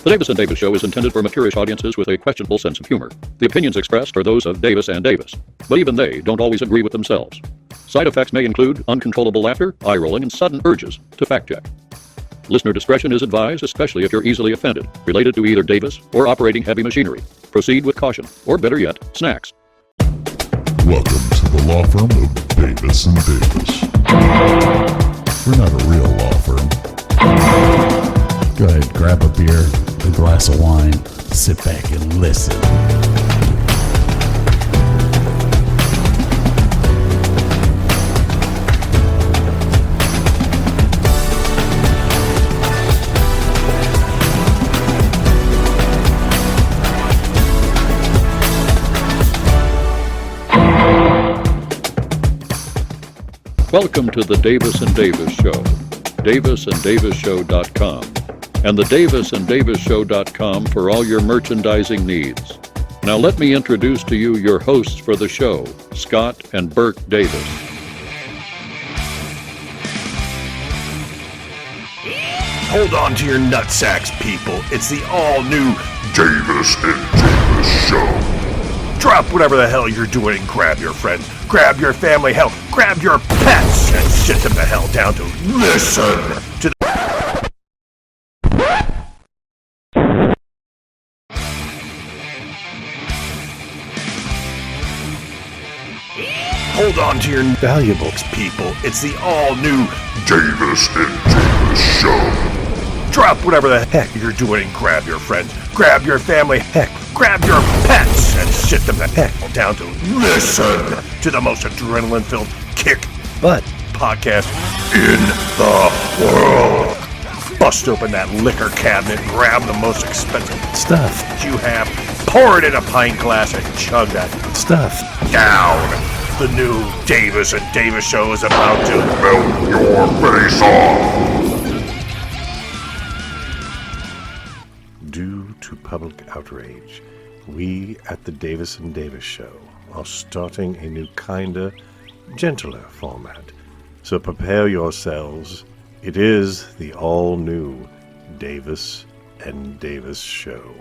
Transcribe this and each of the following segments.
The Davis and Davis Show is intended for maturish audiences with a questionable sense of humor. The opinions expressed are those of Davis and Davis, but even they don't always agree with themselves. Side effects may include uncontrollable laughter, eye-rolling, and sudden urges to fact-check. Listener discretion is advised, especially if you're easily offended, related to either Davis or operating heavy machinery. Proceed with caution, or better yet, snacks. Welcome to the law firm of Davis and Davis. We're not a real law firm. Go ahead, grab a beer, a glass of wine, sit back and listen. Welcome to the Davis and Davis Show, davisanddavisshow.com, and the davisanddavisshow.com for all your merchandising needs. Now let me introduce to you your hosts for the show, Scott and Burke Davis. Hold on to your nutsacks, people. It's the all-new Davis and Davis Show. drop whatever the hell you're doing and grab your friends, grab your family, hell, grab your pets, and sit them the hell down to listen to the... Hold on to your valuables, people. It's the all-new Davis and Davis Show. drop whatever the heck you're doing and grab your friends, grab your family, heck, grab your pets, and sit them the heck down to listen to the most adrenaline-filled kick-butt podcast in the world. Bust open that liquor cabinet, grab the most expensive Stuff. you have, pour it in a pint glass, and chug that Stuff. down. The new Davis and Davis Show is about to Melt your face off. Due to public outrage, we at the Davis and Davis Show are starting a new kinda gentler format. So prepare yourselves. It is the all-new Davis and Davis Show.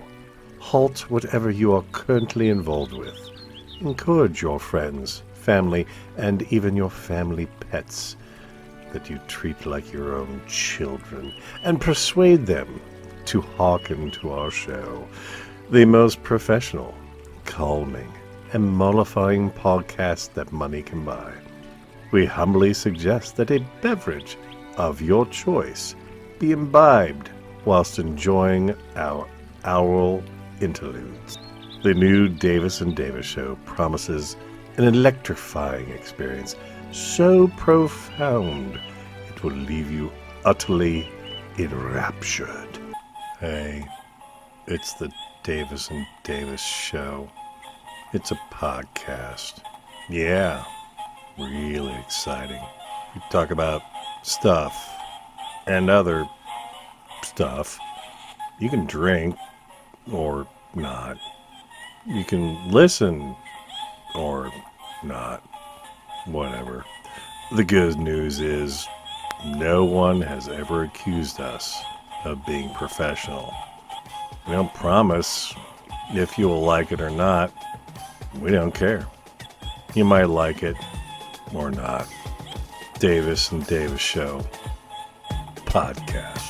Halt whatever you are currently involved with. Encourage your friends, family, and even your family pets that you treat like your own children, and persuade them to hearken to our show, the most professional, calming, and mollifying podcast that money can buy. We humbly suggest that a beverage of your choice be imbibed whilst enjoying our aural interludes. The new Davis and Davis Show promises an electrifying experience so profound it will leave you utterly enraptured. Hey, it's the Davis and Davis Show. It's a podcast. Yeah, really exciting. We talk about stuff and other stuff. You can drink or not. You can listen or not. Whatever. The good news is no one has ever accused us of being professional. We don't promise if you will like it or not. We don't care. You might like it or not. Davis and Davis Show podcast.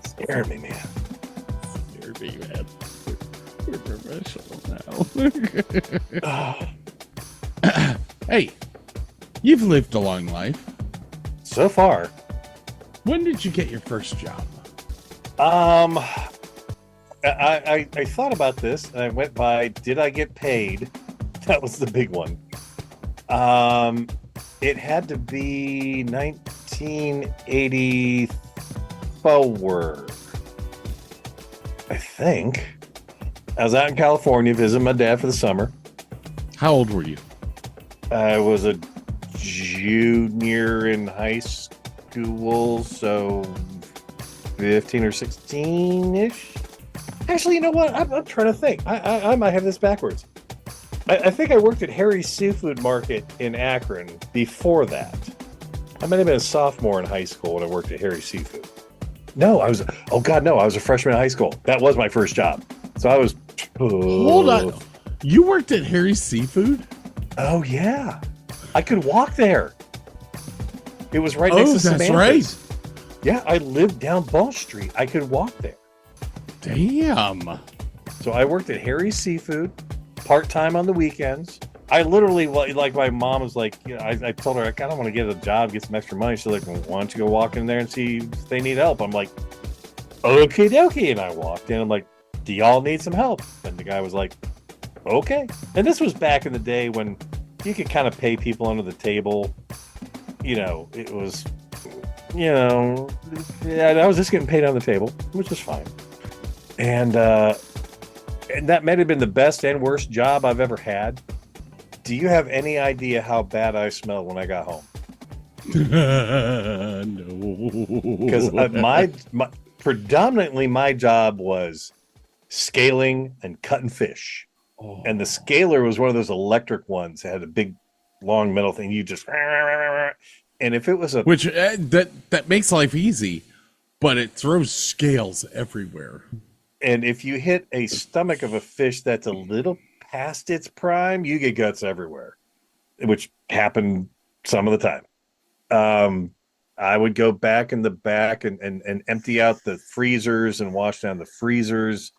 Scare me, man. You're being mad. We're professional now. Hey, you've lived a long life. So far, When did you get your first job? I thought about this and I went by, did I get paid? That was the big one. It had to be 1984, I think. I was out in California visiting my dad for the summer. How old were you? I was a junior in high school, so 15 or 16-ish. Actually, you know what? I'm trying to think. I might have this backwards. I think I worked at Harry's Seafood Market in Akron before that. I might have been a sophomore in high school when I worked at Harry's Seafood. No, I was. Oh God, no! I was a freshman in high school. That was my first job. So I was. Hold on. You worked at Harry's Seafood? Oh yeah, I could walk there. It was right next to that's Samantha's. right. Yeah, I lived down Ball Street. I could walk there. Damn. So I worked at Harry's Seafood, part-time on the weekends. I literally, like, my mom was like, you know, I told her, I kind of want to get a job, get some extra money. She's like, well, why don't you go walk in there and see if they need help? I'm like, okie dokie. And I walked in. I'm like, do y'all need some help? And the guy was like, okay. And this was back in the day when you could kind of pay people under the table. You know, it was, you know, yeah, I was just getting paid on the table, which is fine. And that might have been the best and worst job I've ever had. Do you have any idea how bad I smelled when I got home? No. Because my predominantly my job was scaling and cutting fish. Oh. And the scaler was one of those electric ones that had a big, long metal thing. You just, and if it was a, Which that makes life easy, but it throws scales everywhere. and if you hit a stomach of a fish that's a little past its prime, you get guts everywhere, which happened some of the time. I would go back in the back and empty out the freezers and wash down the freezers.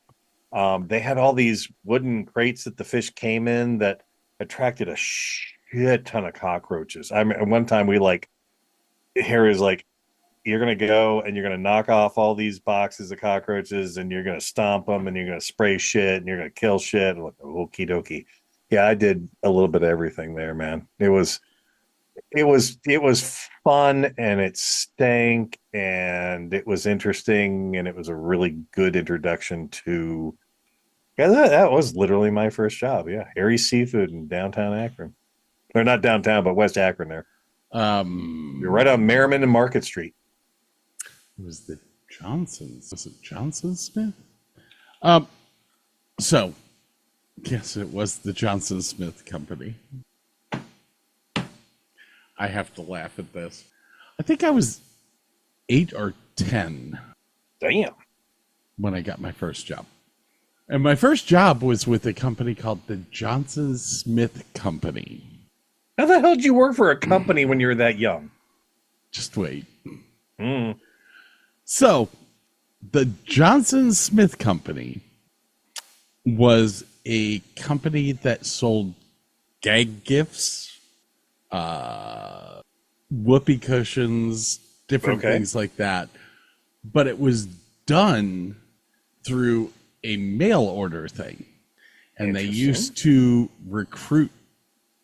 They had all these wooden crates that the fish came in that attracted a shit ton of cockroaches. I mean, one time Harry's like, you're going to go and you're going to knock off all these boxes of cockroaches and you're going to stomp them and you're going to spray shit and you're going to kill shit. Like, okie dokie. Yeah, I did a little bit of everything there, man. It was fun and it stank and it was interesting and it was a really good introduction to, yeah, that was literally my first job. Yeah. Harry's Seafood in downtown Akron. Or not downtown, but West Akron there. You're right on Merriman and Market Street. It was the Johnsons. Was it Johnson Smith? So, yes, it was the Johnson Smith Company. I have to laugh at this. I think I was 8 or 10 Damn. when I got my first job. And my first job was with a company called the Johnson Smith Company. How the hell did you work for a company when you were that young? Just wait. Mm. So, the Johnson Smith Company was a company that sold gag gifts, whoopee cushions, different things like that. But it was done through a mail order thing. And they used to recruit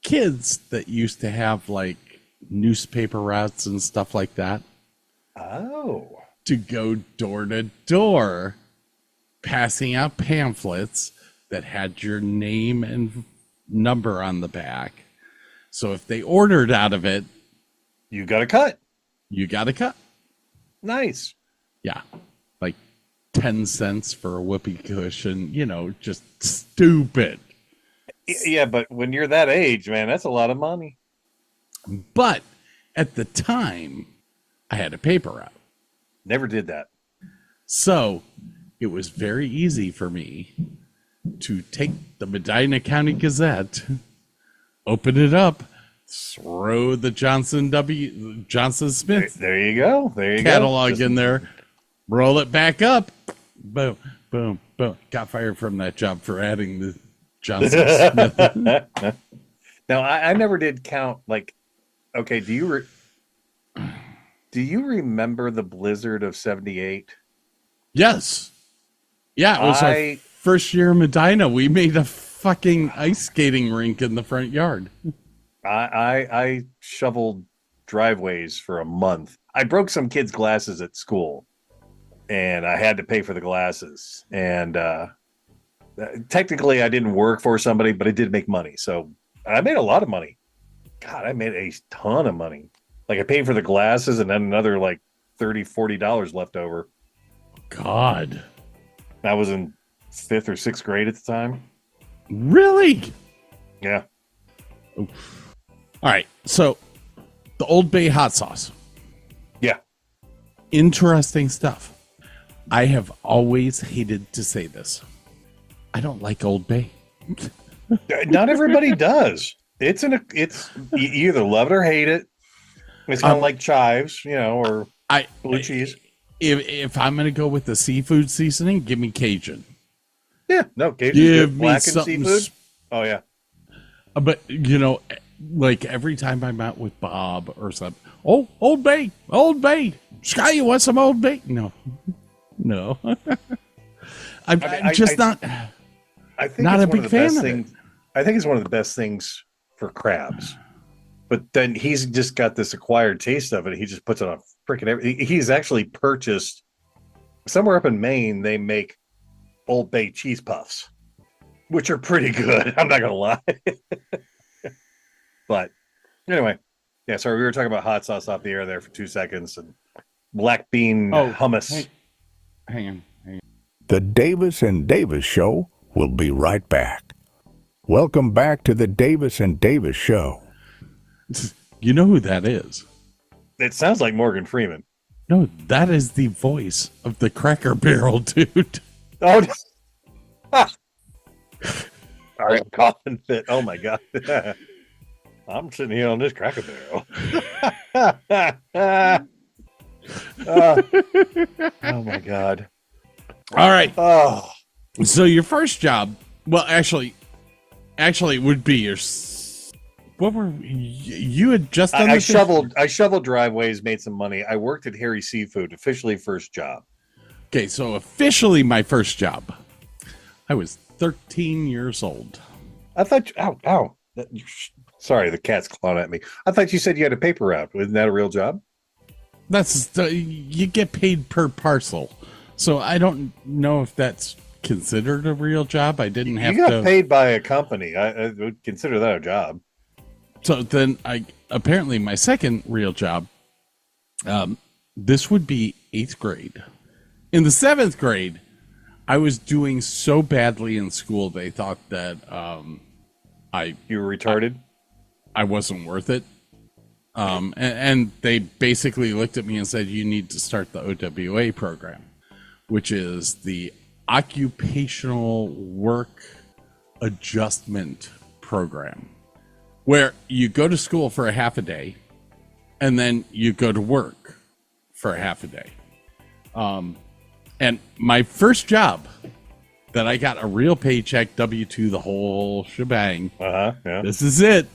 kids that used to have like newspaper routes and stuff like that. Oh. To go door to door, passing out pamphlets that had your name and number on the back. So if they ordered out of it, You got a cut. you got a cut. Nice. Yeah. Like 10 cents for a whoopee cushion, you know, just stupid. Yeah, but when you're that age, man, that's a lot of money. But at the time, I had a paper route. Never did that. So it was very easy for me to take the Medina County Gazette, open it up, throw the Johnson Smith There you go. There you catalog go. in there, roll it back up, boom, boom, boom. Got fired from that job for adding the Johnson Smith. Now, I never did count, like, okay, do you remember the blizzard of 78? Yes. Yeah, it was our first year in Medina. We made a fucking ice skating rink in the front yard. I shoveled driveways for a month. I broke some kids' glasses at school, and I had to pay for the glasses. And technically, I didn't work for somebody, but I did make money. So I made a lot of money. God, I made a ton of money. Like, I paid for the glasses and then another like $30-$40 left over. God. I was in 5th or 6th grade at the time. Really? Yeah. All right. So the Old Bay hot sauce. Yeah. Interesting stuff. I have always hated to say this. I don't like Old Bay. Not everybody does. It's you either love it or hate it. It's kind of like chives, or blue cheese. If I'm going to go with the seafood seasoning, give me Cajun. Yeah, no, Cajun's Give good. me Blackened something seafood. Oh yeah. But like every time I'm out with Bob or something, Old Bay, Sky, you want some Old Bay? No. I'm just not. I think not it's a one big of the fan best of things. it. I think it's one of the best things for crabs. But then he's just got this acquired taste of it. He just puts it on freaking everything. He's actually purchased somewhere up in Maine. They make Old Bay cheese puffs, which are pretty good. I'm not gonna lie. But anyway, yeah. Sorry, we were talking about hot sauce off the air there for 2 seconds and black bean hummus. Hang on. The Davis and Davis Show will be right back. Welcome back to the Davis and Davis Show. You know who that is? It sounds like Morgan Freeman. No, that is the voice of the Cracker Barrel dude. Oh, all right, coughing fit. Oh my god, I'm sitting here on this Cracker Barrel. Oh my god. All right. Oh, So your first job, well, actually, it would be your. What were you had just done? I shoveled driveways, made some money. I worked at Harry Seafood, officially first job. Okay, so officially my first job. I was 13 years old. I thought, ow. Sorry, the cat's clawing at me. I thought you said you had a paper route. Isn't that a real job? You get paid per parcel. So I don't know if that's considered a real job. I didn't have to. You got paid by a company. I would consider that a job. So then apparently my second real job, this would be 8th grade. In the 7th grade, I was doing so badly in school, they thought that You were retarded? I wasn't worth it. And they basically looked at me and said, you need to start the OWA program, which is the Occupational Work Adjustment Program, where you go to school for a half a day and then you go to work for a half a day. And my first job that I got a real paycheck, W-2, the whole shebang. Yeah. This is it.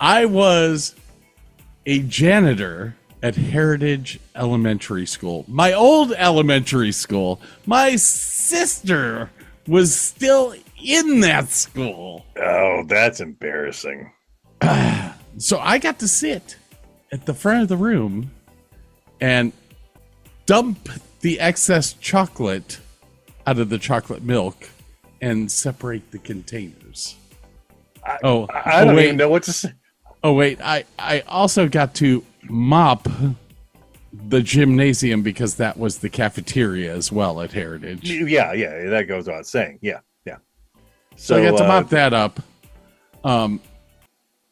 I was a janitor at Heritage Elementary School, my old elementary school. My sister was still in that school. Oh, that's embarrassing. So I got to sit at the front of the room and dump the excess chocolate out of the chocolate milk and separate the containers. I don't even know what to say. Oh, wait. I also got to mop the gymnasium because that was the cafeteria as well at Heritage. Yeah, that goes without saying. Yeah. So I got to mop that up.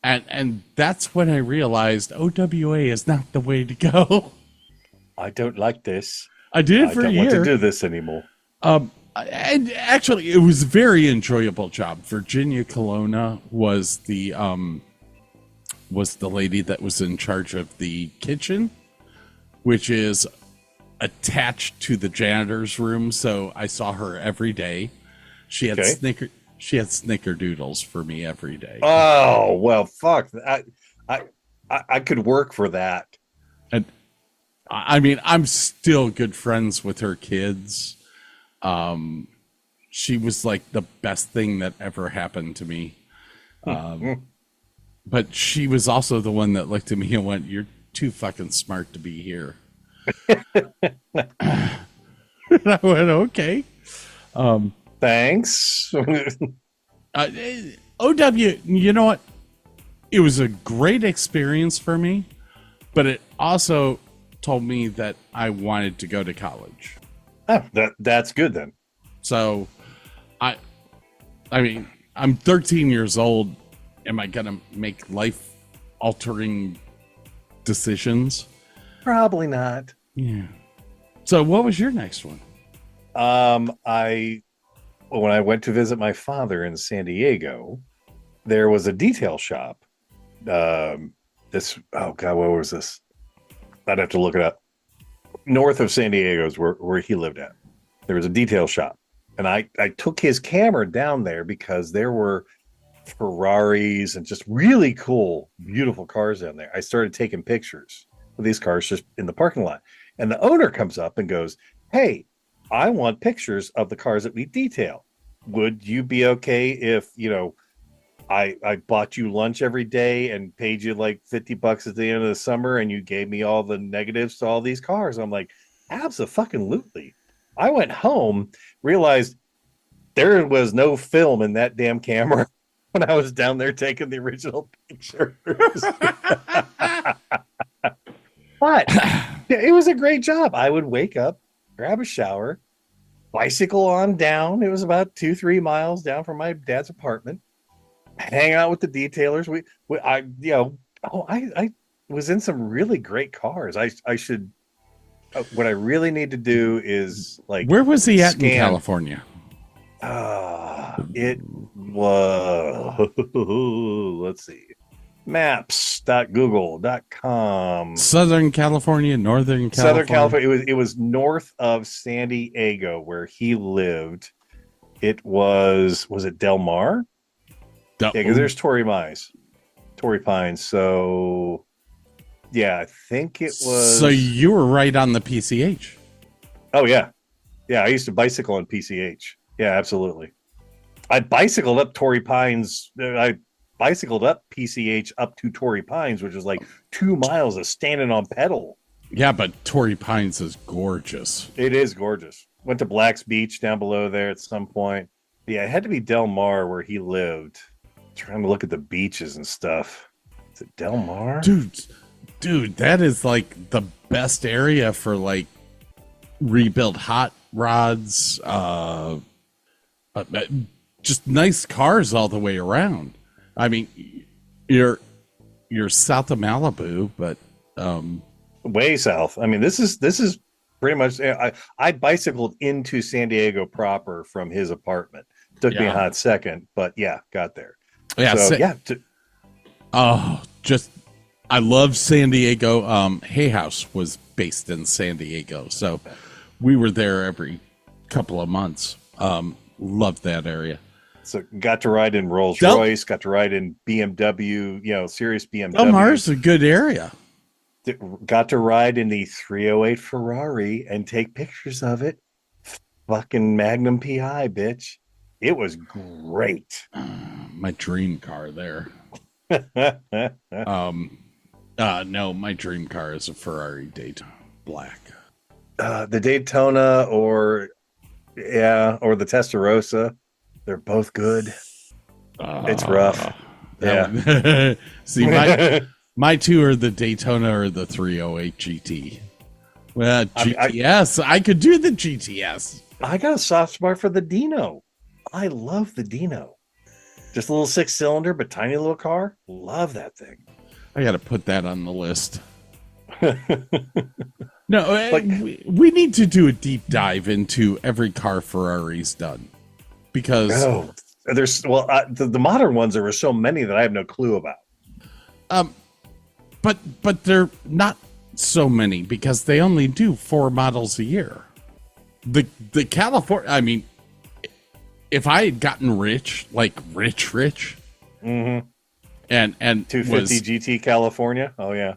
And that's when I realized OWA is not the way to go. I don't like this. I did it for a year. I don't want to do this anymore. And actually, it was a very enjoyable job. Virginia Colonna was the lady that was in charge of the kitchen, which is attached to the janitor's room. So I saw her every day. She had snickerdoodles for me every day. Oh well, fuck! I could work for that. And I mean, I'm still good friends with her kids. She was like the best thing that ever happened to me. But she was also the one that looked at me and went, "You're too fucking smart to be here." And I went, "Okay." Thanks. OW, you know what? It was a great experience for me, but it also told me that I wanted to go to college. Oh, that's good then. So, I mean, I'm 13 years old. Am I going to make life-altering decisions? Probably not. Yeah. So what was your next one? When I went to visit my father in San Diego, there was a detail shop. What was this? I'd have to look it up. North of San Diego is where he lived at. There was a detail shop. And I took his camera down there because there were Ferraris and just really cool, beautiful cars down there. I started taking pictures of these cars just in the parking lot. And the owner comes up and goes, "Hey, I want pictures of the cars that we detail. Would you be okay if, I bought you lunch every day and paid you like $50 at the end of the summer and you gave me all the negatives to all these cars?" I'm like, absolutely. I went home, realized there was no film in that damn camera when I was down there taking the original pictures. But it was a great job. I would wake up, grab a shower, bicycle on down. It was about 2-3 miles down from my dad's apartment. Hang out with the detailers. I was in some really great cars. I should. What I really need to do is like. Where was he at in California? It was. Let's see. Maps.google.com. Southern California, Northern California. Southern California. It was north of San Diego where he lived. It was it Del Mar? Yeah, because there's Torrey Pines. So, yeah, I think it was. So you were right on the PCH. Oh, yeah. Yeah, I used to bicycle on PCH. Yeah, absolutely. I bicycled up Torrey Pines. I bicycled up PCH up to Torrey Pines, which is like 2 miles of standing on pedal. Yeah, but Torrey Pines is gorgeous. It is gorgeous. Went to Black's Beach down below there at some point. But yeah, it had to be Del Mar where he lived. Trying to look at the beaches and stuff. Is it Del Mar? Dude, that is like the best area for like rebuild hot rods, just nice cars all the way around. I mean, you're south of Malibu, but way south. I mean, this is pretty much. I bicycled into San Diego proper from his apartment. Took me a hot second, but yeah, got there. Yeah, so, I love San Diego. Hay House was based in San Diego, so we were there every couple of months. Loved that area. So got to ride in Rolls Royce, got to ride in BMW, serious BMW. Del Mar's a good area. Got to ride in the 308 Ferrari and take pictures of it. Fucking Magnum PI, bitch. It was great. My dream car there. No, my dream car is a Ferrari Daytona Black. The Daytona or the Testarossa. They're both good. It's rough. Yeah. See, my two are the Daytona or the 308 GT. Well, GTS. I could do the GTS. I got a soft spot for the Dino. I love the Dino. Just a little 6-cylinder, but tiny little car. Love that thing. I got to put that on the list. No, we need to do a deep dive into every car Ferrari's done. Because the modern ones, there were so many that I have no clue about. But they're not so many because they only do 4 models a year. The California, I mean, if I had gotten rich, like rich, mm-hmm. and 250 GT California, oh yeah,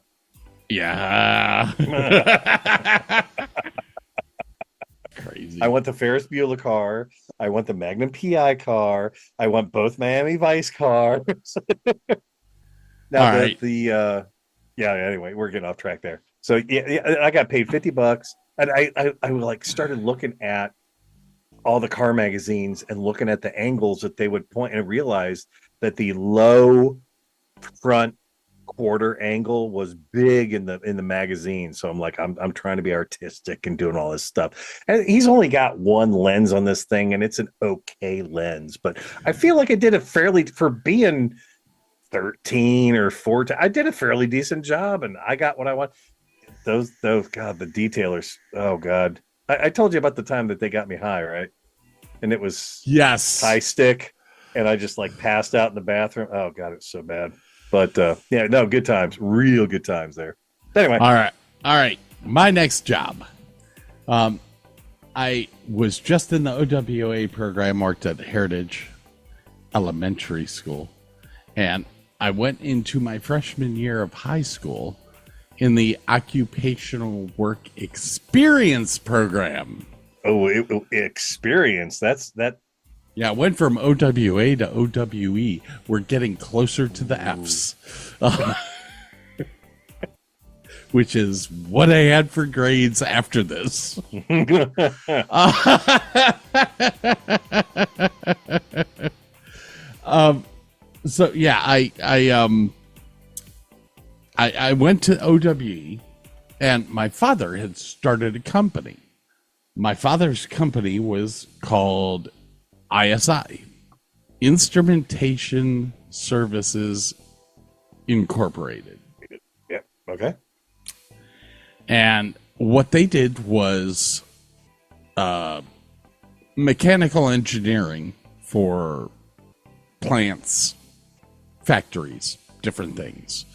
crazy. I want the Ferris Bueller car. I want the Magnum PI car. I want both Miami Vice cars. Now anyway, we're getting off track there. So yeah, I got paid $50, and I like started looking at all the car magazines and looking at the angles that they would point, and realized that the low front quarter angle was big in the magazine. So I'm like, I'm trying to be artistic and doing all this stuff. And he's only got one lens on this thing, and it's an okay lens. But I feel like I did a fairly, for being 13 or 14, I did a fairly decent job, and I got what I want. Those God, the detailers. Oh God, I told you about the time that they got me high, right? And it was high stick, and I just like passed out in the bathroom. Oh God, it's so bad. But yeah, no, good times, real good times there. Anyway, all right. My next job, I was just in the OWA program, worked at Heritage Elementary School, and I went into my freshman year of high school in the Occupational Work Experience program. Oh, experience. That. Yeah, it went from OWA to OWE. We're getting closer to the Fs. Which is what I had for grades after this. So yeah, I went to OWE, and my father had started a company. My father's company was called ISI, Instrumentation Services Incorporated. Yeah. Okay. And what they did was mechanical engineering for plants, factories, different things.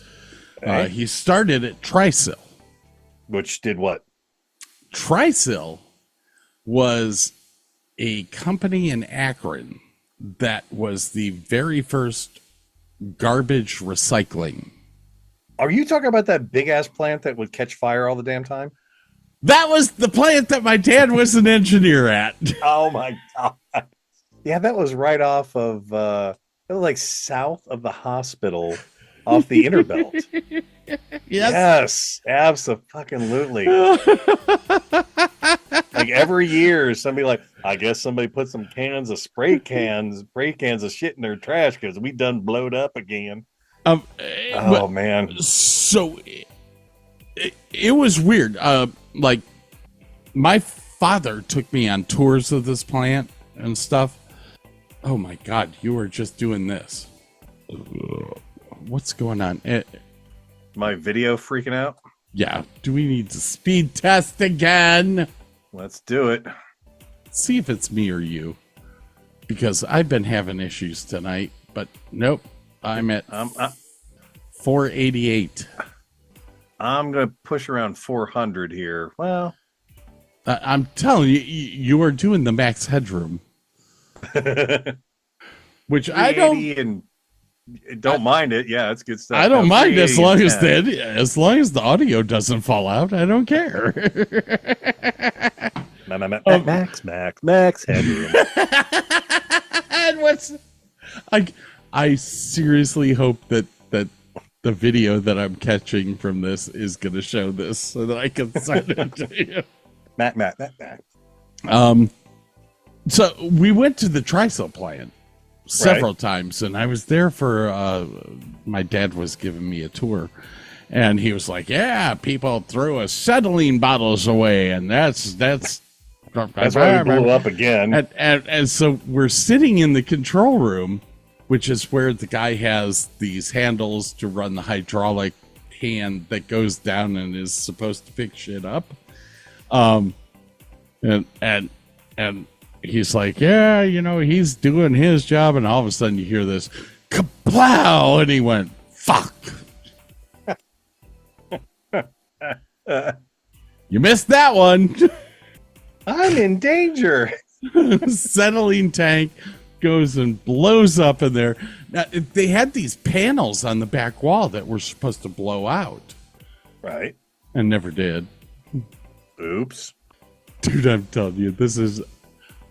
Okay. He started at Trysil. Which did what? Trysil was a company in Akron that was the very first garbage recycling. Are you talking about that big ass plant that would catch fire all the damn time? That was the plant that my dad was an engineer at. Oh my God. Yeah, that was right off of it was like south of the hospital off the inner belt. Yes, absolutely. Like every year, somebody like, I guess somebody put some cans of spray cans of shit in their trash because we done blowed up again. Oh man! So it was weird. Like my father took me on tours of this plant and stuff. Oh my God! You were just doing this. What's going on? My video freaking out? Yeah. Do we need to speed test again? Let's do it. See if it's me or you. Because I've been having issues tonight, but nope. I'm at 488. I'm going to push around 400 here. Well, I'm telling you, you are doing the max headroom. Which I don't mind it. Yeah, it's good stuff. I don't mind as long as the audio doesn't fall out. I don't care. Max headroom. And I seriously hope that the video that I'm catching from this is going to show this so that I can send it to you. Mac. So we went to the Trysil plant several times, and I was there for my dad was giving me a tour, and he was like, "Yeah, people threw acetylene bottles away, and that's why we blew up again." And so we're sitting in the control room, which is where the guy has these handles to run the hydraulic hand that goes down and is supposed to pick shit up. And he's like, yeah, he's doing his job. And all of a sudden you hear this kaplow, and he went, fuck. You missed that one. I'm in danger. Acetylene tank goes and blows up in there. Now, they had these panels on the back wall that were supposed to blow out. Right. And never did. Oops. Dude, I'm telling you, this is...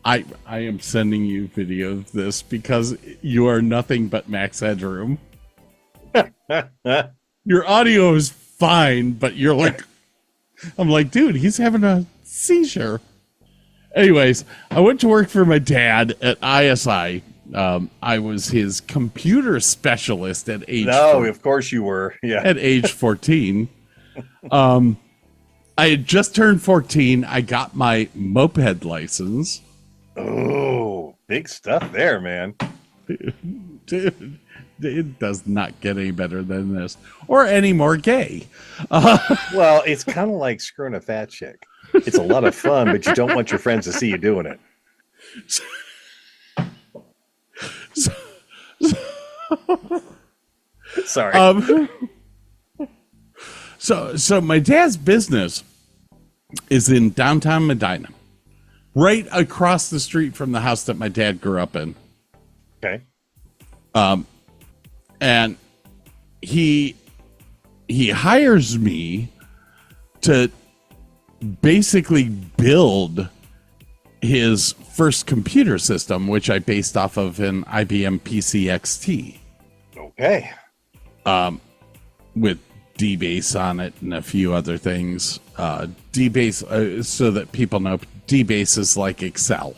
I am sending you video of this because you are nothing but max headroom. Your audio is fine, but you're like... I'm like, dude, he's having a seizure. Anyways, I went to work for my dad at ISI, I was his computer specialist at age. No, of course you were. Yeah, at age 14. I had just turned 14. I got my moped license. Oh, big stuff there, man. Dude, it does not get any better than this, or any more gay. Well, it's kind of like screwing a fat chick. It's a lot of fun, but you don't want your friends to see you doing it. Sorry. So my dad's business is in downtown Medina, right across the street from the house that my dad grew up in. Okay. And he hires me to basically build his first computer system, which I based off of an IBM PC XT. Okay. With DBase on it and a few other things. DBase, so that people know, DBase is like Excel,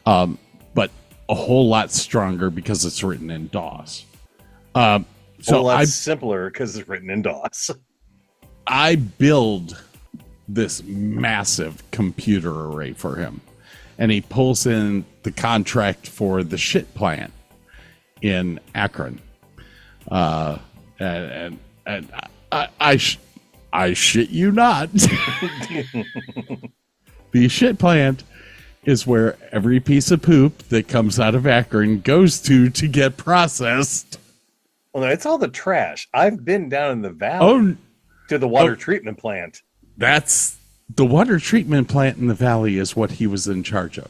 but a whole lot stronger because it's written in DOS. So it's simpler because it's written in DOS. I build this massive computer array for him, and he pulls in the contract for the shit plant in Akron. And I shit you not. The shit plant is where every piece of poop that comes out of Akron goes to get processed. Well, no, it's all the trash. I've been down in the valley to the water treatment plant. That's the water treatment plant in the valley is what he was in charge of.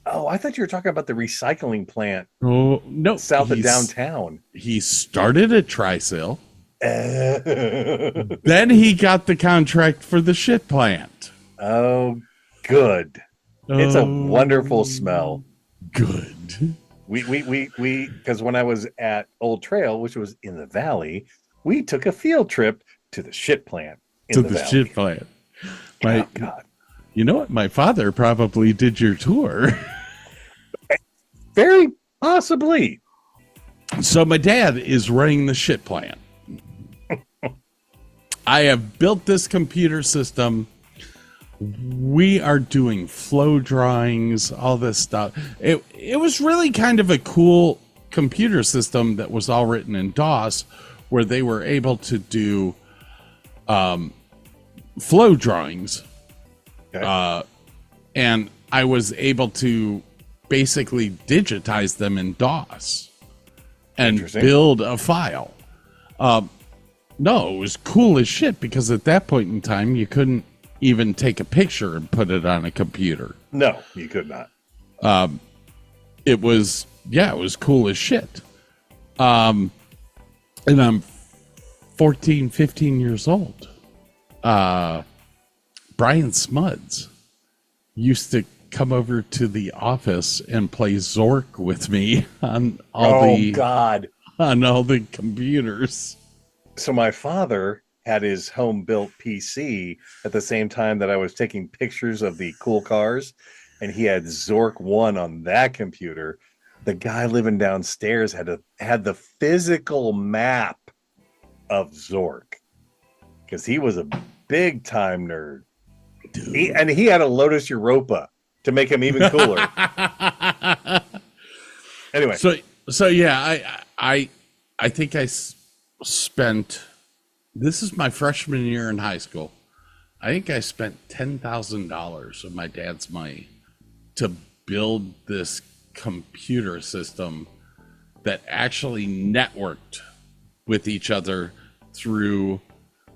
Oh, I thought you were talking about the recycling plant. Oh, no. South of downtown. He started at Trisale. Then he got the contract for the shit plant. Oh, good. It's a wonderful smell. Good. We because when I was at Old Trail, which was in the valley, we took a field trip to the shit plant in the valley. Shit plant. Oh, God. You know what? My father probably did your tour. Very possibly. So my dad is running the shit plant. I have built this computer system. We are doing flow drawings, all this stuff. It was really kind of a cool computer system that was all written in DOS, where they were able to do flow drawings. Okay. And I was able to basically digitize them in DOS and build a file. No, it was cool as shit because at that point in time, you couldn't even take a picture and put it on a computer. No, you could not. It was cool as shit. And I'm 14, 15 years old. Brian Smuds used to come over to the office and play Zork with me on all the computers. So my father had his home built PC at the same time that I was taking pictures of the cool cars, and he had Zork 1 on that computer. The guy living downstairs had the physical map of Zork because he was a big time nerd. He had a Lotus Europa to make him even cooler. Anyway, so yeah, I think I spent. This is my freshman year in high school. I think I spent $10,000 of my dad's money to build this computer system that actually networked with each other through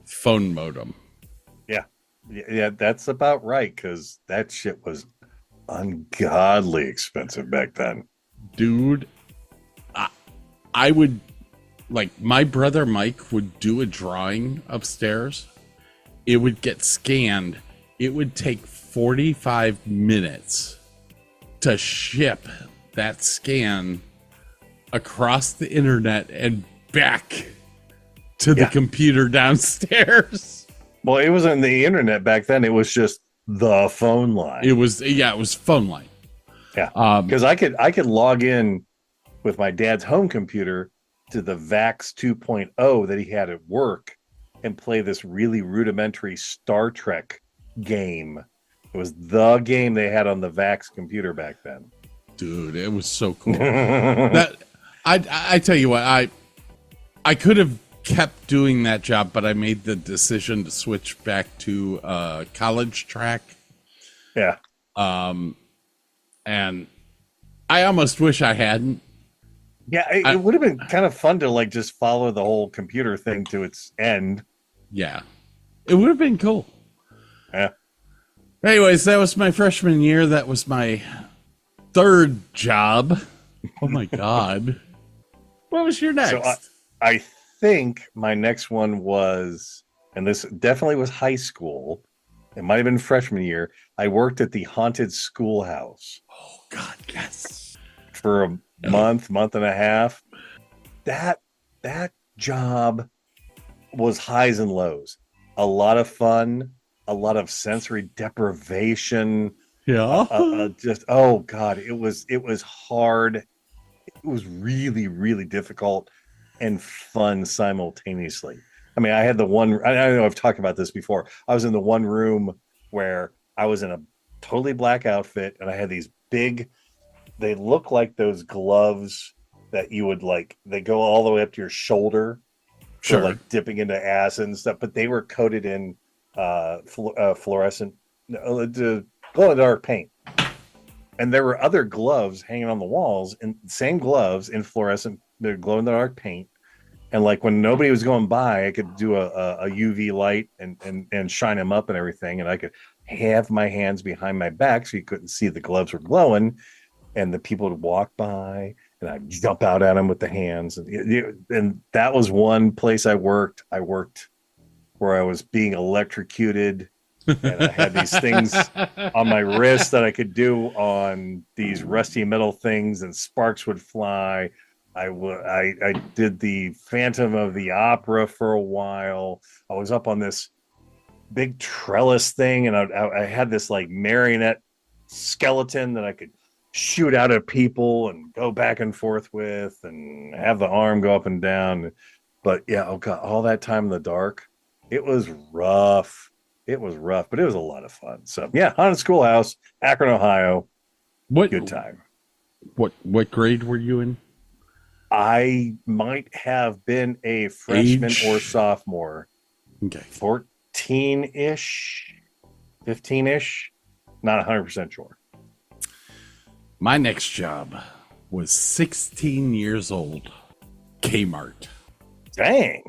phone modem. Yeah, that's about right, because that shit was ungodly expensive back then. Dude, I would, like, my brother Mike would do a drawing upstairs. It would get scanned. It would take 45 minutes to ship that scan across the internet and back to the computer downstairs. Well, it wasn't the internet back then. It was just the phone line. It was phone line. Yeah, because I could log in with my dad's home computer to the VAX 2.0 that he had at work and play this really rudimentary Star Trek game. It was the game they had on the VAX computer back then. Dude, it was so cool. That I tell you what, I could have kept doing that job, but I made the decision to switch back to college track. Yeah. And I almost wish I hadn't. Yeah, it would have been kind of fun to like just follow the whole computer thing to its end. Yeah. It would have been cool. Yeah. Anyways, that was my freshman year. That was my third job. Oh my God. What was your next? So I think my next one was, and this definitely was high school. It might have been freshman year. I worked at the haunted schoolhouse. Oh God, yes. For a month and a half. That job was highs and lows. A lot of fun, a lot of sensory deprivation. Yeah. Just oh God, it was hard. It was really, really difficult and fun simultaneously. I mean, I had the one, I know I've talked about this before. I was in the one room where I was in a totally black outfit and I had these big, they look like those gloves that you would like, they go all the way up to your shoulder. Sure. For like dipping into acid and stuff, but they were coated in fluorescent, glow in the dark paint. And there were other gloves hanging on the walls, and same gloves in fluorescent, they're glow in the dark paint. And like when nobody was going by, I could do a UV light and shine them up and everything. And I could have my hands behind my back so you couldn't see the gloves were glowing. And the people would walk by and I'd jump out at them with the hands. And that was one place I worked. I worked where I was being electrocuted. And I had these things on my wrist that I could do on these rusty metal things, and sparks would fly. I did the Phantom of the Opera for a while. I was up on this big trellis thing, and I had this like marionette skeleton that I could shoot out at people and go back and forth with, and have the arm go up and down. But yeah, oh God, all that time in the dark, it was rough. It was rough, but it was a lot of fun. So yeah, haunted schoolhouse, Akron, Ohio. Good time. What grade were you in? I might have been a freshman or sophomore. Okay. 14-ish, 15-ish. Not 100% sure. My next job was 16 years old. Kmart. Dang.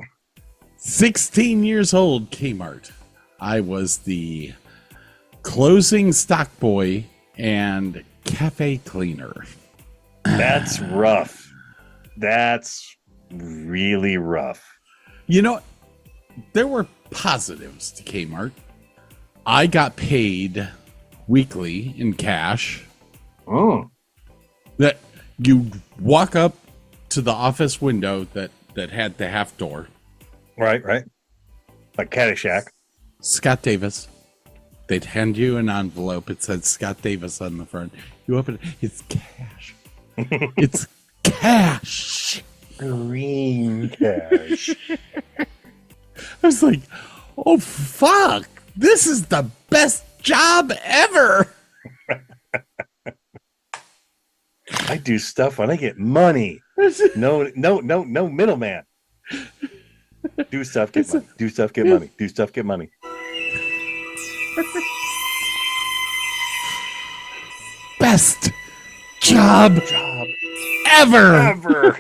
16 years old, Kmart. I was the closing stock boy and cafe cleaner. That's rough. That's really rough. You know, there were positives to Kmart. I got paid weekly in cash. Oh. That you walk up to the office window that had the half door. Right. Like Caddyshack. Scott Davis. They'd hand you an envelope. It said Scott Davis on the front. You open it. It's cash. It's cash. Green cash. I was like, oh, fuck. This is the best job ever. I do stuff when I get money. No middleman. Do stuff, get money. Do stuff, get money. Do stuff, get money. Best job ever.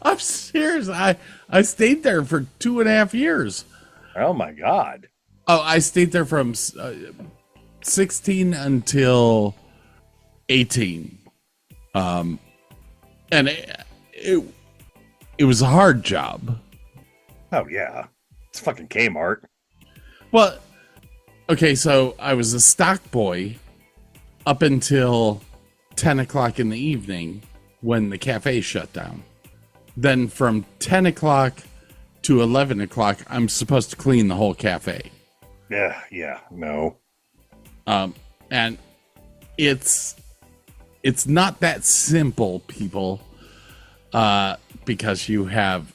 I'm serious. I stayed there for 2.5 years. Oh my God. Oh, I stayed there from 16 until 18. And it was a hard job. Oh yeah. It's fucking Kmart. Well, okay, so I was a stock boy up until 10 o'clock in the evening when the cafe shut down. Then from 10 o'clock to 11 o'clock, I'm supposed to clean the whole cafe. Yeah, no. And it's it's not that simple, people, because you have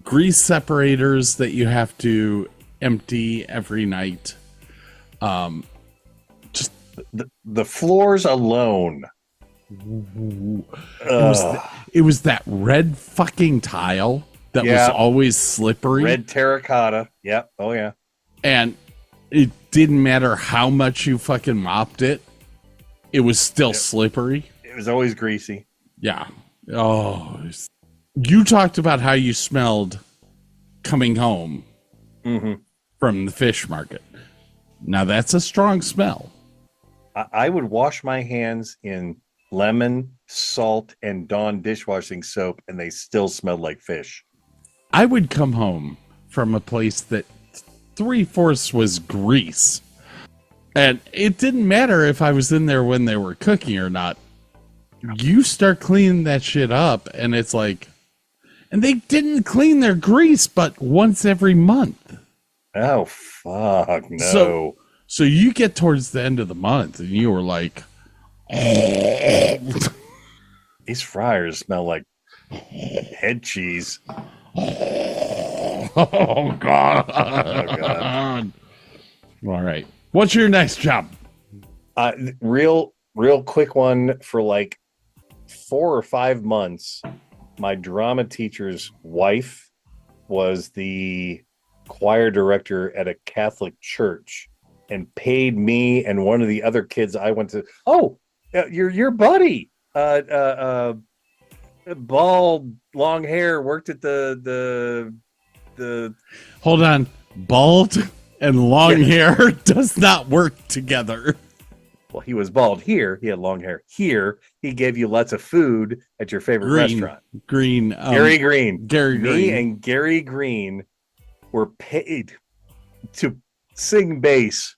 grease separators that you have to empty every night. Just the floors alone. It was that red fucking tile that was always slippery. Red terracotta. Yep. Oh, yeah. And it didn't matter how much you fucking mopped it. It was still slippery. It was always greasy. Yeah. Oh, you talked about how you smelled coming home from the fish market. Now that's a strong smell. I would wash my hands in lemon, salt, and Dawn dishwashing soap, and they still smelled like fish. I would come home from a place that 3/4 was grease. And it didn't matter if I was in there when they were cooking or not. You start cleaning that shit up, and it's like... And they didn't clean their grease but once every month. Oh, fuck, no. So you get towards the end of the month, and you were like... These fryers smell like head cheese. Oh, God. Oh, God. All right. What's your next job? Real quick one for like 4 or 5 months. My drama teacher's wife was the choir director at a Catholic church and paid me and one of the other kids I went to. Oh, your buddy, bald, long hair, worked at the. Hold on, bald and long hair does not work together. Well, he was bald here. He had long hair here. He gave you lots of food at your favorite restaurant. Gary Green. Me and Gary Green were paid to sing bass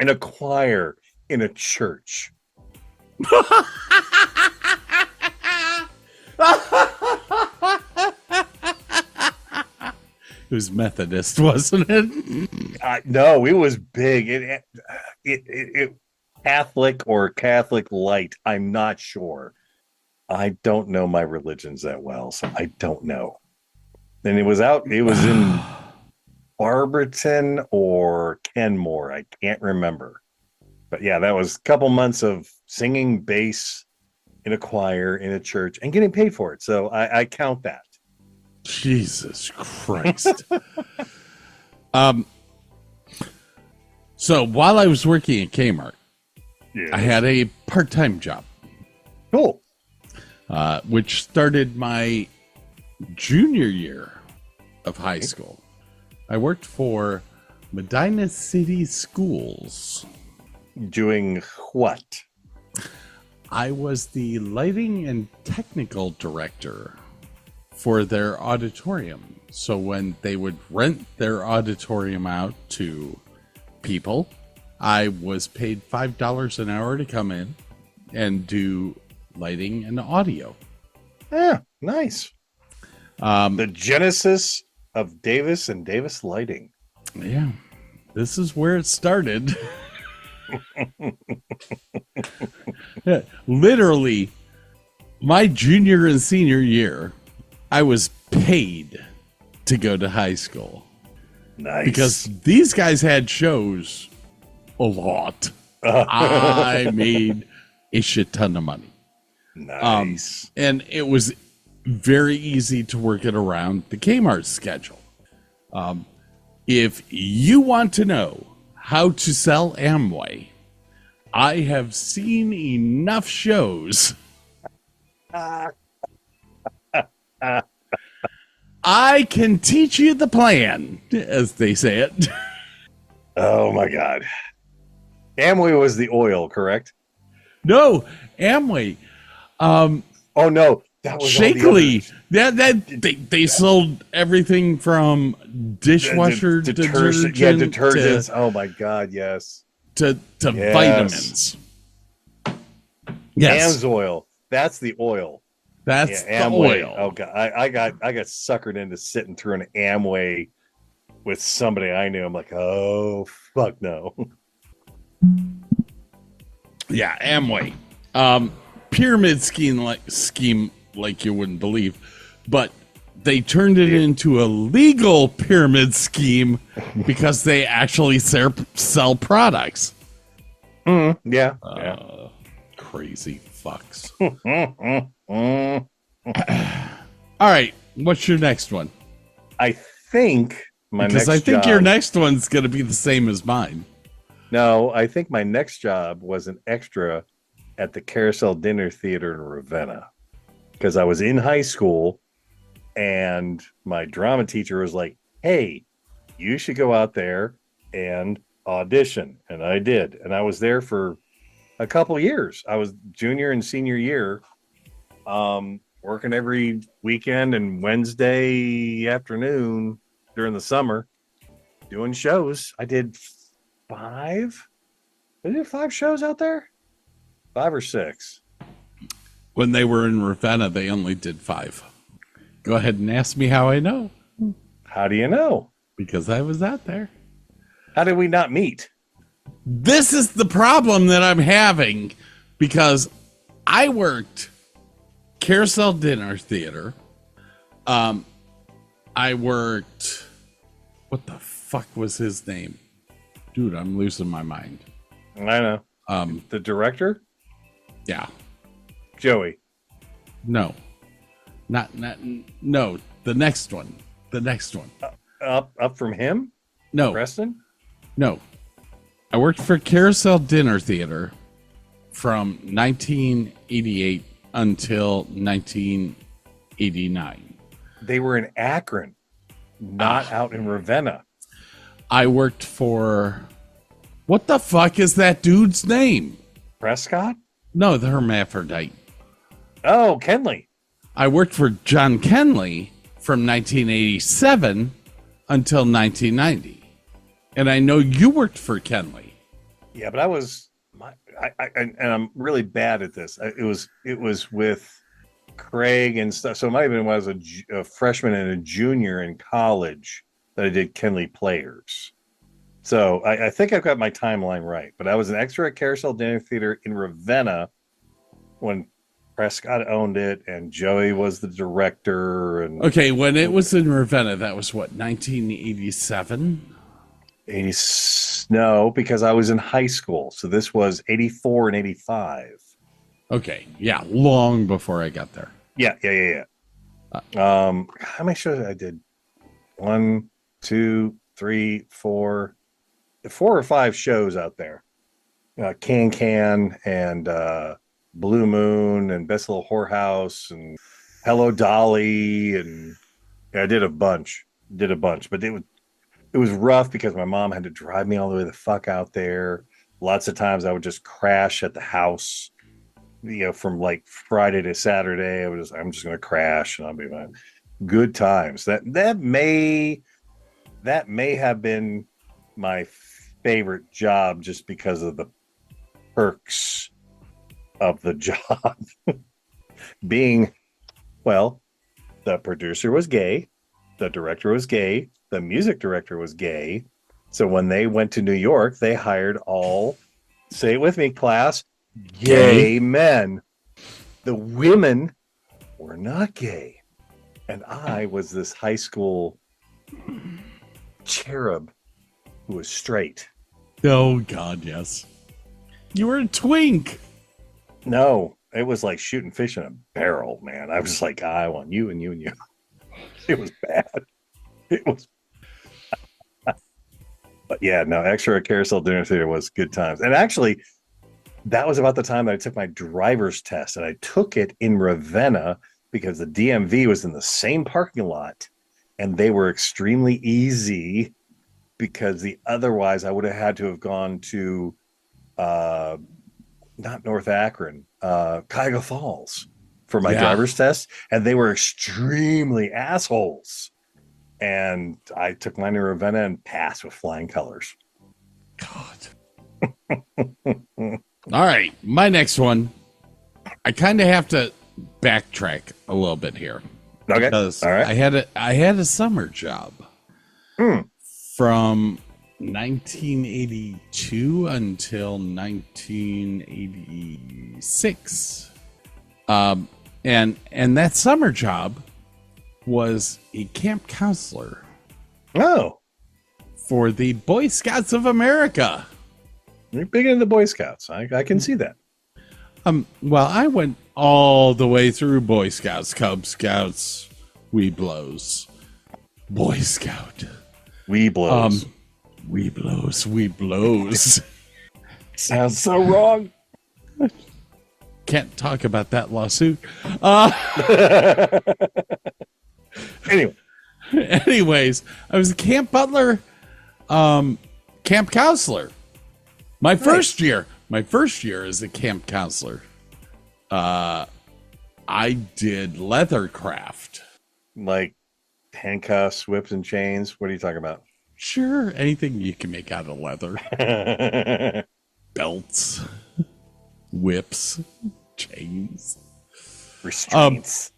in a choir in a church. It was Methodist, wasn't it? No, it was big. It Catholic or Catholic light. I'm not sure. I don't know my religions that well, so I don't know. And it was in Barberton or Kenmore. I can't remember. But yeah, that was a couple months of singing bass in a choir in a church and getting paid for it. So I count that. Jesus Christ. So while I was working at Kmart, I had a part-time job. Cool. Which started my junior year of high school. I worked for Medina City Schools. Doing what? I was the lighting and technical director for their auditorium. So when they would rent their auditorium out to people, I was paid $5 an hour to come in and do lighting and audio. Yeah, nice. The genesis of Davis and Davis Lighting. Yeah, this is where it started. Yeah, literally, my junior and senior year, I was paid to go to high school. Nice. Because these guys had shows a lot. I made a shit ton of money. Nice. And it was very easy to work it around the Kmart schedule. If you want to know how to sell Amway, I have seen enough shows. I can teach you the plan, as they say it. Oh my God. Amway was the oil, correct? No, Amway. Oh no, that was Shakily. They sold everything from dishwasher detergent. Yeah, detergents. Oh my God, yes. To vitamins. Yes. Amsoil. That's the oil. That's the Amway. oil. Oh God, I got suckered into sitting through an Amway with somebody I knew. I'm like, oh fuck no. Yeah, Amway. Pyramid scheme like you wouldn't believe, but they turned it into a legal pyramid scheme because they actually sell products. Yeah. Crazy fucks. All right, what's your next one? I think your next one's going to be the same as mine. No, I think my next job was an extra at the Carousel Dinner Theater in Ravenna, because I was in high school and my drama teacher was like, hey, you should go out there and audition. And I did. And I was there for a couple of years. I was junior and senior year, working every weekend and Wednesday afternoon during the summer, doing shows. I did 5 shows out there, 5 or 6. When they were in Ravenna, they only did 5. Go ahead and ask me how I know. How do you know? Because I was out there. How did we not meet? This is the problem that I'm having, because I worked Carousel Dinner Theater. I worked, what the fuck was his name? Dude, I'm losing my mind. I know. The director? Yeah. Joey. No. No. The next one. Up from him? No. Preston? No. I worked for Carousel Dinner Theater from 1988 until 1989. They were in Akron, not out in Ravenna. I worked for, what the fuck is that dude's name? Prescott? No, the hermaphrodite. Oh, Kenley. I worked for John Kenley from 1987 until 1990. And I know you worked for Kenley. Yeah, but and I'm really bad at this. It was with Craig and stuff. So it might have been when I was a freshman and a junior in college that I did Kenley Players. So I think I've got my timeline right. But I was an extra at Carousel Dinner Theater in Ravenna when Prescott owned it and Joey was the director. And okay, when it was in Ravenna, that was what, 1987? No, because I was in high school. So this was 84 and 85. Okay, yeah, long before I got there. Yeah. How many shows I did? 1, 2, 3, 4 or 5 shows out there. Can and Blue Moon and Best Little Whorehouse and Hello Dolly, and I did a bunch, but it was rough because my mom had to drive me all the way the fuck out there. Lots of times I would just crash at the house, from like Friday to Saturday. I'm just going to crash and I'll be fine. Good times. That may have been my favorite job just because of the perks of the job. Being, well, the producer was gay, the director was gay, the music director was gay. So when they went to New York, they hired all, say it with me, class, gay men. The women were not gay. And I was this high school cherub who was straight. Oh, God, yes. You were a twink. No, it was like shooting fish in a barrel, man. I was like, I want you and you and you. It was bad. It was. But yeah, no, extra at Carousel Dinner Theater was good times. And actually, that was about the time that I took my driver's test. And I took it in Ravenna because the DMV was in the same parking lot. And they were extremely easy because otherwise I would have had to have gone to not North Akron, Cuyahoga Falls for my driver's test. And they were extremely assholes. And I took mine to Ravenna and passed with flying colors. God. All right. My next one. I kind of have to backtrack a little bit here. Okay. Because all right. I had a summer job from 1982 until 1986. And that summer job was a camp counselor. Oh. For the Boy Scouts of America. You're big into the Boy Scouts. I can see that. Well, I went all the way through Boy Scouts, Cub Scouts, Weeblos, Boy Scout. Weeblos. Weeblos. Sounds so wrong. Can't talk about that lawsuit. Anyways, I was a camp butler, camp counselor. My first year as a camp counselor, I did leather craft. Like handcuffs, whips, and chains. What are you talking about? Sure, anything you can make out of leather. Belts, whips, chains, restraints.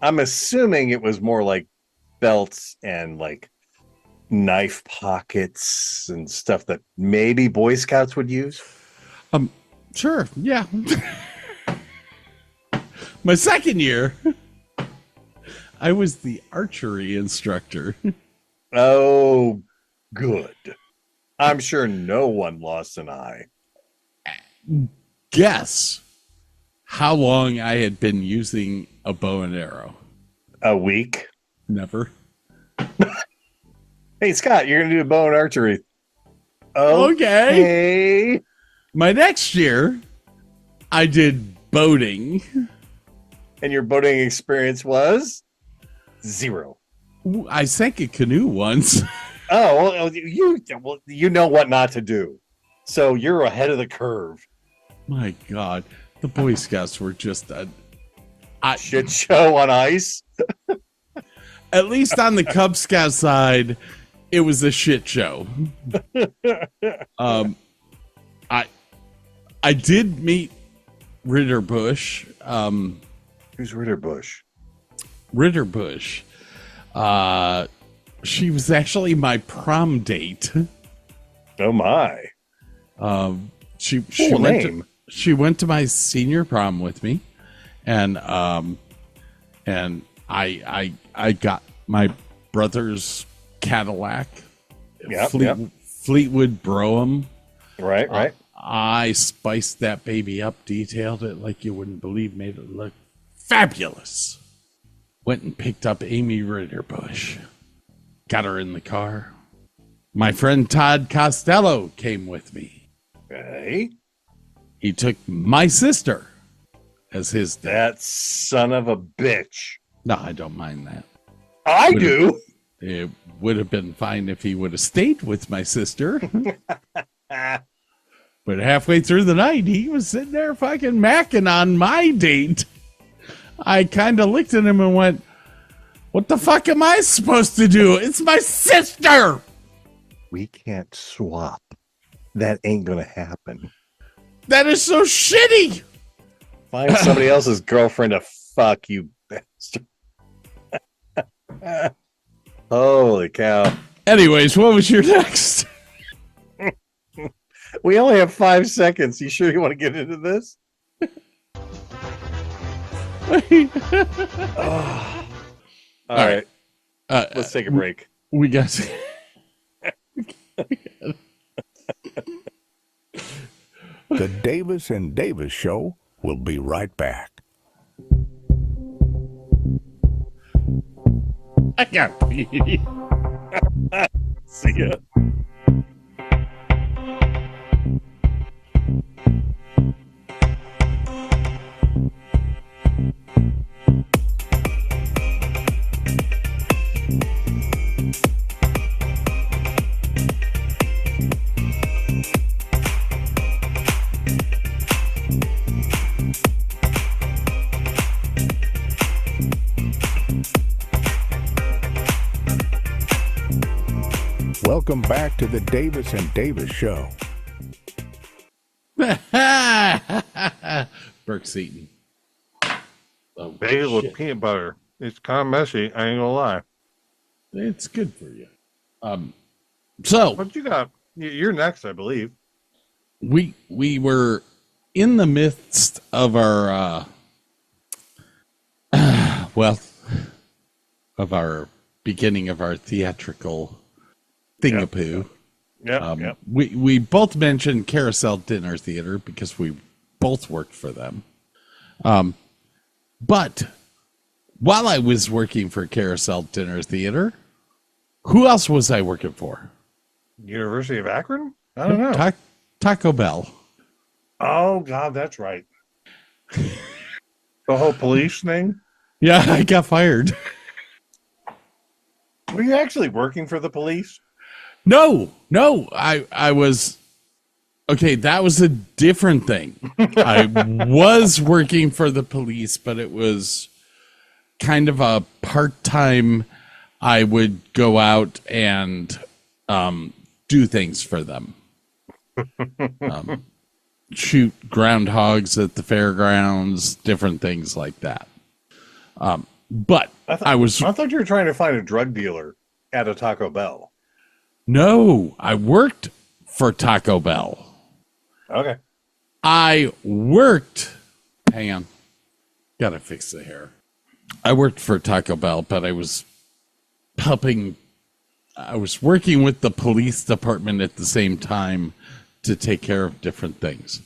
I'm assuming it was more like belts and like knife pockets and stuff that maybe Boy Scouts would use. Sure, yeah. My second year, I was the archery instructor. Oh, good. I'm sure no one lost an eye. Guess how long I had been using a bow and arrow. A week? Never. Hey, Scott, you're going to do a bow and archery. Okay. My next year, I did boating. And your boating experience was? 0. I sank a canoe once. Oh, well, you know what not to do. So you're ahead of the curve. My God. The Boy Scouts were just a shit show on ice. At least on the Cub Scout side, it was a shit show. I did meet Ritter Bush. Who's Ritter Bush? Ritter Bush. She was actually my prom date. Oh my. She went to my senior prom with me, and I got my brother's Cadillac, Fleetwood Brougham. Right. I spiced that baby up, detailed it like you wouldn't believe, made it look fabulous. Went and picked up Amy Ritterbush. Got her in the car. My friend Todd Costello came with me. Okay. He took my sister as his date. That son of a bitch. No, I don't mind that. I do. It would have been fine if he would have stayed with my sister. But halfway through the night, he was sitting there fucking macking on my date. I kind of looked at him and went, what the fuck am I supposed to do? It's my sister! We can't swap. That ain't gonna happen. That is so shitty! Find somebody else's girlfriend to fuck, you bastard. Holy cow. Anyways, what was your next? We only have 5 seconds. You sure you want to get into this? All right. Let's take a break. We got The Davis and Davis Show will be right back. I got pee. See ya. Welcome back to the Davis and Davis Show. Burke Seaton. Oh, Bagel with shit. peanut butter. It's kind of messy. I ain't gonna lie. It's good for you. So What you got? You're next, I believe. we were in the midst of our of our beginning of our theatrical thingapoo. Yeah. We both mentioned Carousel Dinner Theater because we both worked for them. But while I was working for Carousel Dinner Theater, who else was I working for? University of Akron? I don't know. Taco Bell. Oh, God, that's right. The whole police thing? Yeah, I got fired. Were you actually working for the police? No, I was okay. That was a different thing. I was working for the police, but it was kind of a part-time. I would go out and do things for them. Shoot groundhogs at the fairgrounds, different things like that. But I thought you were trying to find a drug dealer at a Taco Bell. No, I worked for Taco Bell. Okay. Hang on. Gotta fix the hair. I worked for Taco Bell, but I was working with the police department at the same time to take care of different things.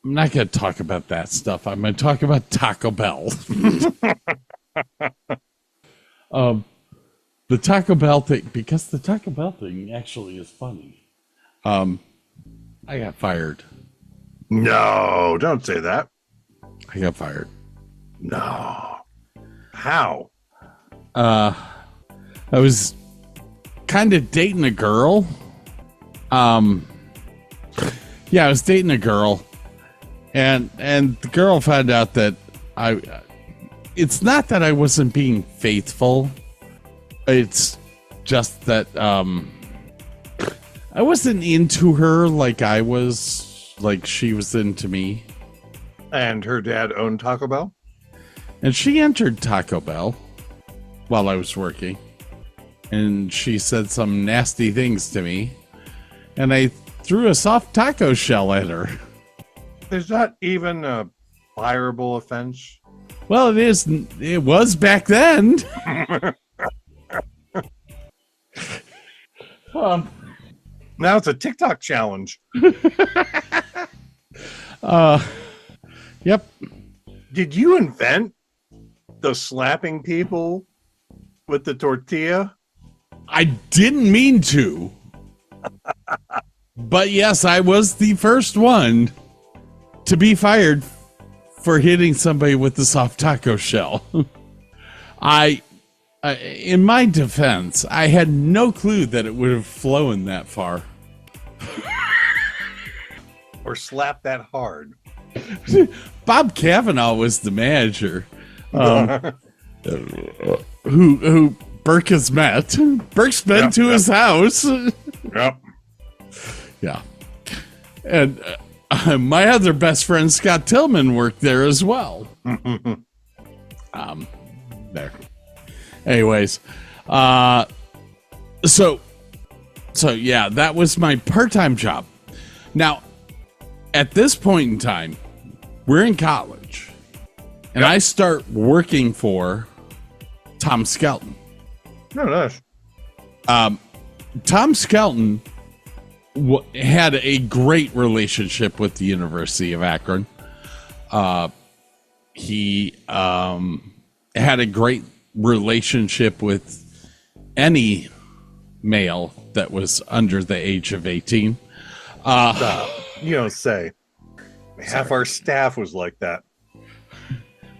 I'm not going to talk about that stuff. I'm going to talk about Taco Bell. The Taco Bell thing, because the Taco Bell thing actually is funny. I got fired. No, don't say that. I got fired. No. How? I was kind of dating a girl. Yeah, I was dating a girl, and the girl found out that it's not that I wasn't being faithful. It's just that I wasn't into her like she was into me. And her dad owned Taco Bell? And she entered Taco Bell while I was working. And she said some nasty things to me. And I threw a soft taco shell at her. Is that even a fireable offense? Well, it is. It was back then. Now it's a TikTok challenge. Yep. Did you invent the slapping people with the tortilla? I didn't mean to. But yes, I was the first one to be fired for hitting somebody with the soft taco shell. In my defense, I had no clue that it would have flown that far. Or slap that hard? Bob Cavanaugh was the manager, who Burke has met. Burke's been to his house. Yep. Yeah. And my other best friend, Scott Tillman, worked there as well. There. Anyways, so yeah, that was my part-time job. Now, at this point in time, we're in college, and I start working for Tom Skelton. No, nice. Tom Skelton had a great relationship with the University of Akron. He had a great relationship with any male that was under the age of 18. You don't say. Half our staff was like that.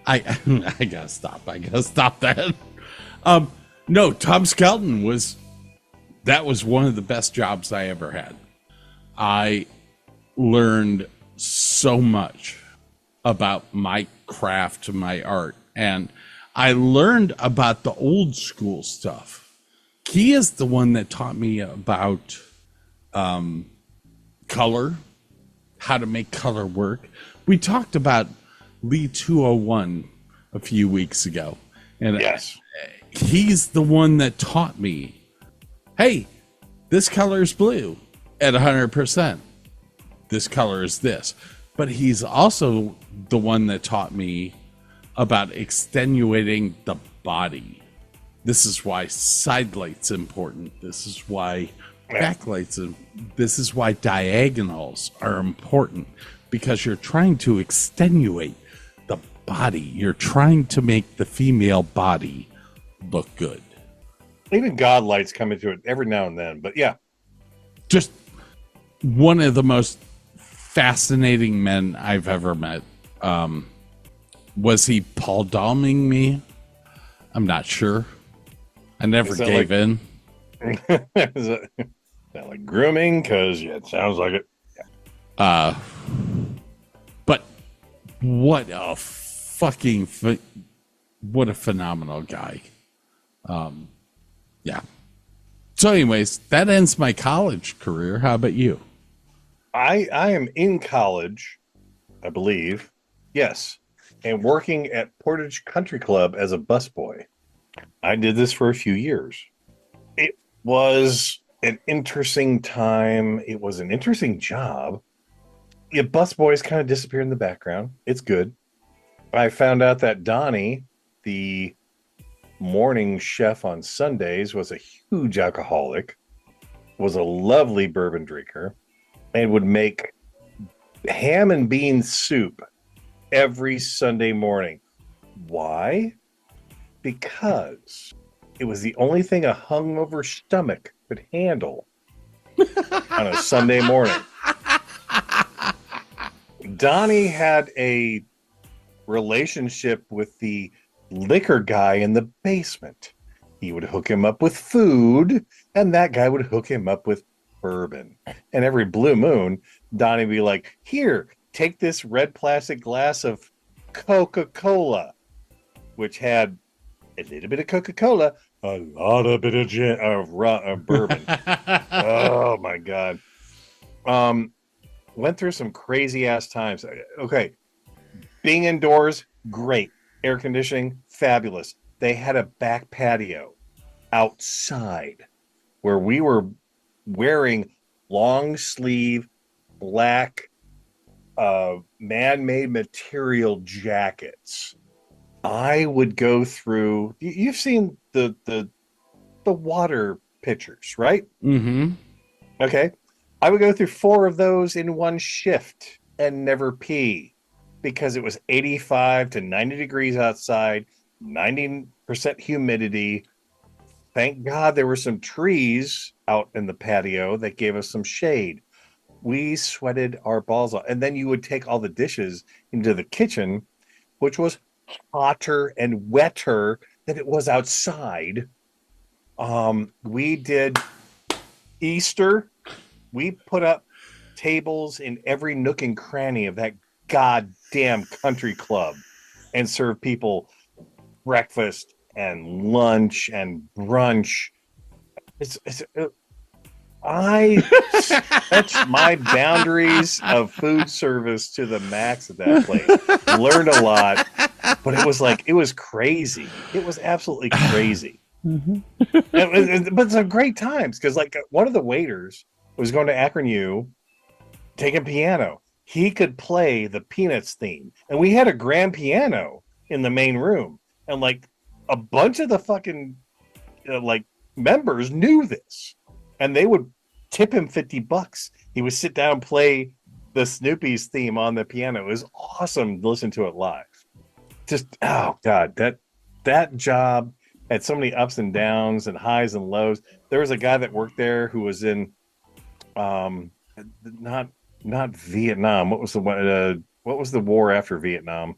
I gotta stop. I gotta stop that. No, Tom Skelton was one of the best jobs I ever had. I learned so much about my craft, my art, and I learned about the old school stuff. He is the one that taught me about color, how to make color work. We talked about Lee 201 a few weeks ago, and yes, he's the one that taught me, hey, this color is blue at 100%. This color is this. But he's also the one that taught me about extenuating the body. This is why side light's important. This is why backlights, this is why diagonals are important, because you're trying to extenuate the body. You're trying to make the female body look good. Even God lights come into it every now and then, but yeah. Just one of the most fascinating men I've ever met. Was he Paul Dahlming me? I'm not sure. I never gave in. Is that like grooming? Because it sounds like it. Yeah. But what a fucking what a phenomenal guy. Yeah. So, anyways, that ends my college career. How about you? I am in college, I believe. Yes. And working at Portage Country Club as a busboy. I did this for a few years. It was an interesting time. It was an interesting job. Yeah, busboys kind of disappear in the background. It's good. I found out that Donnie, the morning chef on Sundays, was a huge alcoholic, was a lovely bourbon drinker, and would make ham and bean soup every Sunday morning. Why? Because it was the only thing a hungover stomach could handle on a Sunday morning. Donnie had a relationship with the liquor guy in the basement. He would hook him up with food, and that guy would hook him up with bourbon. And every blue moon, Donnie would be like, here, take this red plastic glass of Coca-Cola, which had a little bit of Coca-Cola, a lot of bit of bourbon. Oh my God. Went through some crazy ass times. Okay. Being indoors, great. Air conditioning, fabulous. They had a back patio outside where we were wearing long sleeve black man-made material jackets. I would go through, you've seen the water pitchers, right? Mm-hmm. Okay. I would go through 4 of those in one shift and never pee because it was 85 to 90 degrees outside, 90% humidity. Thank God there were some trees out in the patio that gave us some shade. We sweated our balls off. And then you would take all the dishes into the kitchen, which was hotter and wetter than it was outside. We did Easter. We put up tables in every nook and cranny of that goddamn country club and served people breakfast and lunch and brunch. I stretched my boundaries of food service to the max at that place. Learned a lot, but it was crazy. It was absolutely crazy. Mm-hmm. But some great times because like one of the waiters was going to Akron U, taking piano. He could play the Peanuts theme, and we had a grand piano in the main room, and like a bunch of the fucking like members knew this, and they would tip him $50. He would sit down and play the Snoopy's theme on the piano. It was awesome to listen to it live. Just oh god, that job had so many ups and downs and highs and lows. There was a guy that worked there who was in not Vietnam. What was the war after Vietnam?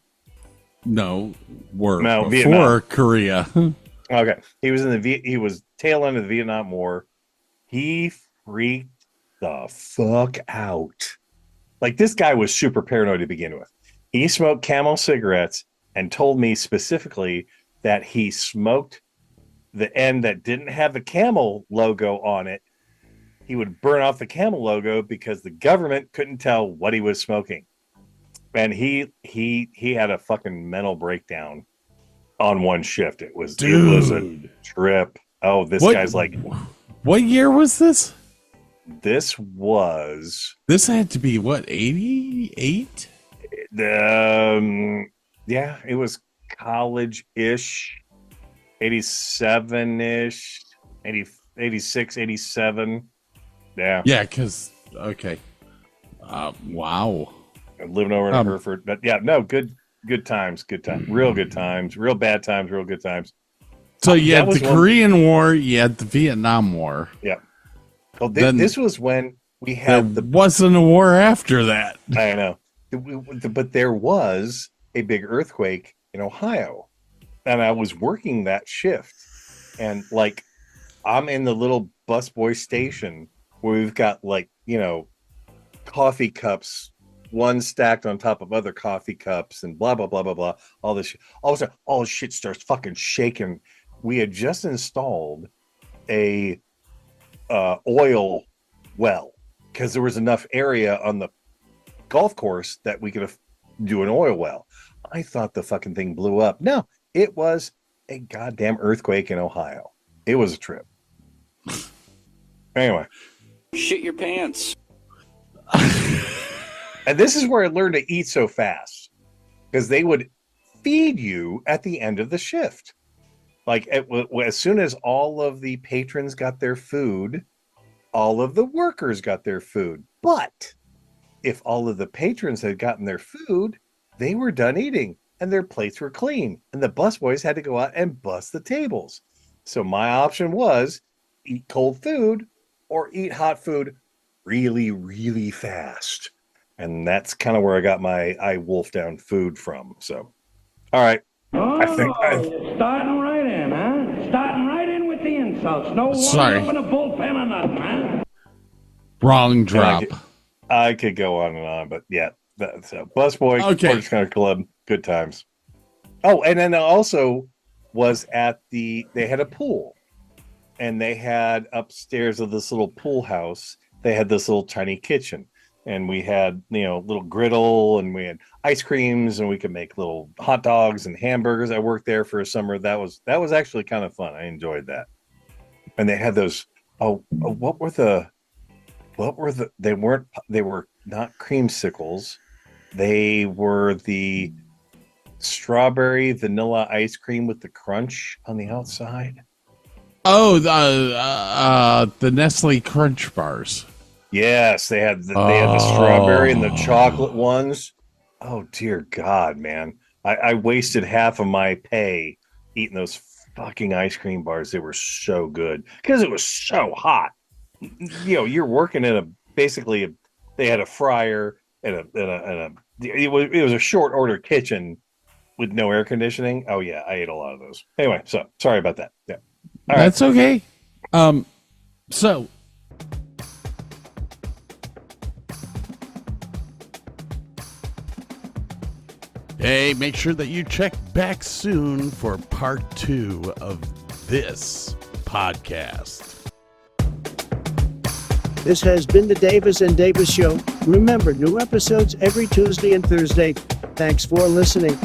No, before Vietnam. Korea. Okay, he was tail end of the Vietnam War. He freaked the fuck out. Like this guy was super paranoid to begin with. He smoked Camel cigarettes and told me specifically that he smoked the end that didn't have the Camel logo on it. He would burn off the Camel logo because the government couldn't tell what he was smoking. And he had a fucking mental breakdown on one shift. It was a trip. Oh, this guy's like, what year was this? This was This had to be what, 88? Yeah, it was college-ish, 87-ish, 86, 87. Yeah. Yeah, because okay. Wow. Living over in Hereford. But yeah, no, good times, real good times, real bad times, real good times. So you had the Korean War, you had the Vietnam War. Yeah. Well, this was when we had wasn't a war after that. I know. But there was a big earthquake in Ohio, and I was working that shift, and like I'm in the little busboy station where we've got like, coffee cups, one stacked on top of other coffee cups, and blah blah blah blah blah. All this, all of a sudden, all the shit starts fucking shaking. We had just installed a oil well because there was enough area on the golf course that we could do an oil well. I thought the fucking thing blew up. No, it was a goddamn earthquake in Ohio. It was a trip. Anyway. Shit your pants. And this is where I learned to eat so fast, because they would feed you at the end of the shift. Like as soon as all of the patrons got their food, all of the workers got their food. But if all of the patrons had gotten their food, they were done eating and their plates were clean. And the busboys had to go out and bust the tables. So my option was eat cold food or eat hot food really, really fast. And that's kind of where I got I wolf down food from. So, all right. You're starting right in, huh? Starting right in with the insults. No one up in a bullpen or nothing, huh? Wrong drop. I could go on and on, but yeah. So, busboy, Portage County Club, good times. Oh, and then also was they had a pool, and they had upstairs of this little pool house, they had this little tiny kitchen. And we had, little griddle, and we had ice creams, and we could make little hot dogs and hamburgers. I worked there for a summer. That was actually kind of fun. I enjoyed that. And they had those. They were not creamsicles. They were the strawberry vanilla ice cream with the crunch on the outside. Oh, the Nestle Crunch bars. Yes, they had the strawberry and the chocolate ones. Oh dear God, man! I wasted half of my pay eating those fucking ice cream bars. They were so good because it was so hot. You're working in they had a fryer and it was a short order kitchen with no air conditioning. Oh yeah, I ate a lot of those. Anyway, so sorry about that. Yeah, all right. That's okay. So. Hey, make sure that you check back soon for part 2 of this podcast. This has been the Davis and Davis Show. Remember, new episodes every Tuesday and Thursday. Thanks for listening.